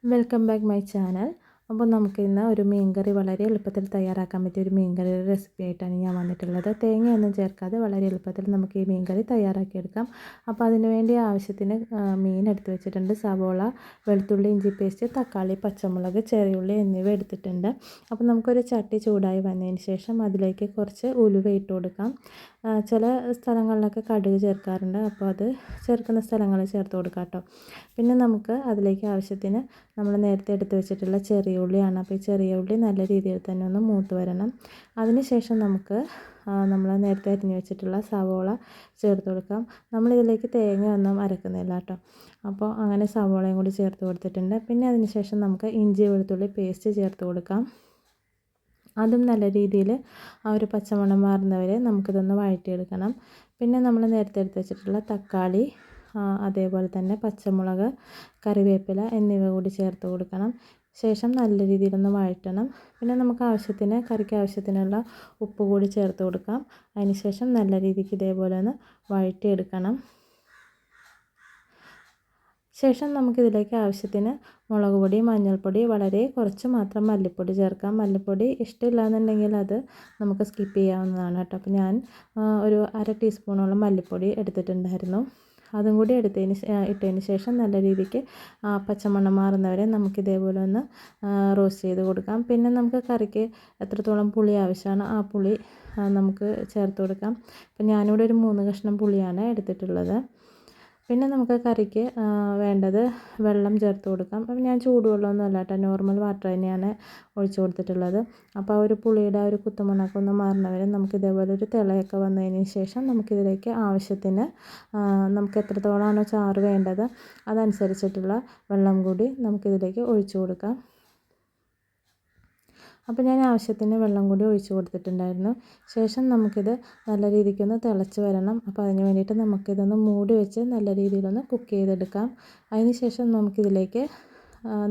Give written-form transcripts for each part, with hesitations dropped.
Welcome back my channel. അപ്പോൾ നമുക്കിന്ന് ഒരു മീൻകറി വളരെ എളുപ്പത്തിൽ തയ്യാറാക്കാൻ പറ്റിയ ഒരു മീൻകറി റെസിപ്പി ആയിട്ടാണ് ഞാൻ വന്നിട്ടുള്ളത്. തേങ്ങയൊന്നും ചേർക്കാതെ വളരെ എളുപ്പത്തിൽ നമുക്ക് ഈ മീൻകറി തയ്യാറാക്കിയെടുക്കാം. അപ്പോൾ അതിനുവേണ്ടി ആവശ്യത്തിന് മീൻ എടുത്ത് വെച്ചിട്ടുണ്ട്. സവോള, വെളുത്തുള്ളി, ഇഞ്ചി പേസ്റ്റ്, തക്കാളി, പച്ചമുളക്, ചെറിയുള്ളി എന്നിവ എടുത്തിട്ടുണ്ട്. അപ്പോൾ നമുക്കൊരു ചട്ടി ചൂടായി വന്നതിന് ശേഷം അതിലേക്ക് കുറച്ച് ഉലുവ ഇട്ട് കൊടുക്കാം. ചില സ്ഥലങ്ങളിലൊക്കെ കടുക് ചേർക്കാറുണ്ട്, അപ്പോൾ അത് ചേർക്കുന്ന സ്ഥലങ്ങളിൽ ചേർത്ത് കൊടുക്കാം കേട്ടോ. പിന്നെ നമുക്ക് അതിലേക്ക് ആവശ്യത്തിന് നമ്മൾ നേരത്തെ എടുത്ത് വെച്ചിട്ടുള്ള ചെറിയ ഉള്ളിയാണ്. അപ്പോൾ ഈ ചെറിയ ഉള്ളി നല്ല രീതിയിൽ തന്നെ ഒന്ന് മൂത്ത് വരണം. അതിനുശേഷം നമുക്ക് നമ്മൾ നേരത്തെ അരിഞ്ഞ് വെച്ചിട്ടുള്ള സവോള ചേർത്ത് കൊടുക്കാം. നമ്മളിതിലേക്ക് തേങ്ങ ഒന്നും അരക്കുന്നില്ല കേട്ടോ. അപ്പോൾ അങ്ങനെ സവോളയും കൂടി ചേർത്ത് കൊടുത്തിട്ടുണ്ട്. പിന്നെ അതിനുശേഷം നമുക്ക് ഇഞ്ചി വെളുത്തുള്ളി പേസ്റ്റ് ചേർത്ത് കൊടുക്കാം. അതും നല്ല രീതിയിൽ ആ ഒരു പച്ചമണം മാറുന്നവരെ നമുക്കിതൊന്ന് വഴറ്റിയെടുക്കണം. പിന്നെ നമ്മൾ നേരത്തെ എടുത്ത് വെച്ചിട്ടുള്ള തക്കാളി, അതേപോലെ തന്നെ പച്ചമുളക്, കറിവേപ്പില എന്നിവ കൂടി ചേർത്ത് കൊടുക്കണം. ശേഷം നല്ല രീതിയിലൊന്ന് വഴറ്റണം. പിന്നെ നമുക്ക് ആവശ്യത്തിന് കറിക്ക് ആവശ്യത്തിനുള്ള ഉപ്പ് കൂടി ചേർത്ത് കൊടുക്കാം. അതിനുശേഷം നല്ല രീതിക്ക് ഇതേപോലെ ഒന്ന് വഴറ്റിയെടുക്കണം. ശേഷം നമുക്കിതിലേക്ക് ആവശ്യത്തിന് മുളക് പൊടി, മഞ്ഞൾപ്പൊടി, വളരെ കുറച്ച് മാത്രം മല്ലിപ്പൊടി ചേർക്കാം. മല്ലിപ്പൊടി ഇഷ്ടമില്ല എന്നുണ്ടെങ്കിൽ അത് നമുക്ക് സ്കിപ്പ് ചെയ്യാവുന്നതാണ് കേട്ടോ. അപ്പോൾ ഞാൻ ഒരു 1/2 ടീസ്പൂണോളം മല്ലിപ്പൊടി എടുത്തിട്ടുണ്ടായിരുന്നു. അതും കൂടി ഇട്ടതിന് ശേഷം നല്ല രീതിക്ക് പച്ചമണം മാറുന്നവരെ നമുക്കിതേപോലെ ഒന്ന് റോസ്റ്റ് ചെയ്ത് കൊടുക്കാം. പിന്നെ നമുക്ക് കറിക്ക് എത്രത്തോളം പുളി ആവശ്യമാണ് ആ പുളി നമുക്ക് ചേർത്ത് കൊടുക്കാം. അപ്പോൾ ഞാനിവിടെ ഒരു 3 കഷ്ണം പുളിയാണ് എടുത്തിട്ടുള്ളത്. പിന്നെ നമുക്ക് കറിക്ക് വേണ്ടത് വെള്ളം ചേർത്ത് കൊടുക്കാം. അപ്പോൾ ഞാൻ ചൂടുവെള്ളമൊന്നും അല്ല കേട്ടോ, നോർമൽ വാട്ടർ തന്നെയാണ് ഒഴിച്ച് കൊടുത്തിട്ടുള്ളത്. അപ്പോൾ ആ ഒരു പുളിയുടെ ആ ഒരു കുത്തുമണമൊക്കെ ഒന്ന് മാറുന്നവരെ നമുക്ക് ഇതേപോലെ ഒരു തിളയൊക്കെ വന്നതിന് ശേഷം നമുക്കിതിലേക്ക് ആവശ്യത്തിന് നമുക്ക് എത്രത്തോളമാണോ ചാറ് വേണ്ടത് അതനുസരിച്ചിട്ടുള്ള വെള്ളം കൂടി നമുക്കിതിലേക്ക് ഒഴിച്ച് കൊടുക്കാം. അപ്പോൾ ഞാൻ ആവശ്യത്തിന് വെള്ളം കൂടി ഒഴിച്ച് കൊടുത്തിട്ടുണ്ടായിരുന്നു. ശേഷം നമുക്കിത് നല്ല രീതിക്കൊന്ന് തിളച്ച് വരണം. അപ്പോൾ അതിന് വേണ്ടിയിട്ട് നമുക്കിതൊന്ന് മൂടി വെച്ച് നല്ല രീതിയിലൊന്ന് കുക്ക് ചെയ്തെടുക്കാം. അതിന് ശേഷം നമുക്കിതിലേക്ക്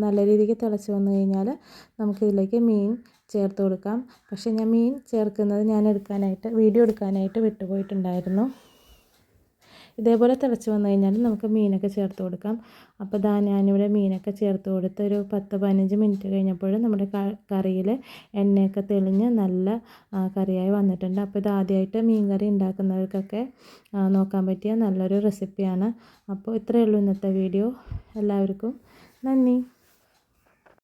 നല്ല രീതിക്ക് തിളച്ച് വന്നു കഴിഞ്ഞാൽ നമുക്കിതിലേക്ക് മീൻ ചേർത്ത് കൊടുക്കാം. പക്ഷേ ഞാൻ മീൻ ചേർക്കുന്നത് വീഡിയോ എടുക്കാനായിട്ട് വിട്ടുപോയിട്ടുണ്ടായിരുന്നു. ഇതേപോലെ തിളച്ച് വന്നു കഴിഞ്ഞാൽ നമുക്ക് മീനൊക്കെ ചേർത്ത് കൊടുക്കാം. അപ്പോൾ ഞാനിവിടെ മീനൊക്കെ ചേർത്ത് കൊടുത്ത് ഒരു 10-15 മിനിറ്റ് കഴിഞ്ഞപ്പോൾ നമ്മുടെ കറിയിൽ എണ്ണയൊക്കെ തെളിഞ്ഞ് നല്ല കറിയായി വന്നിട്ടുണ്ട്. അപ്പോൾ ഇത് ആദ്യമായിട്ട് മീൻ കറി ഉണ്ടാക്കുന്നവർക്കൊക്കെ നോക്കാൻ പറ്റിയ നല്ലൊരു റെസിപ്പിയാണ്. അപ്പോൾ ഇത്രയേ ഉള്ളൂ ഇന്നത്തെ വീഡിയോ. എല്ലാവർക്കും നന്ദി.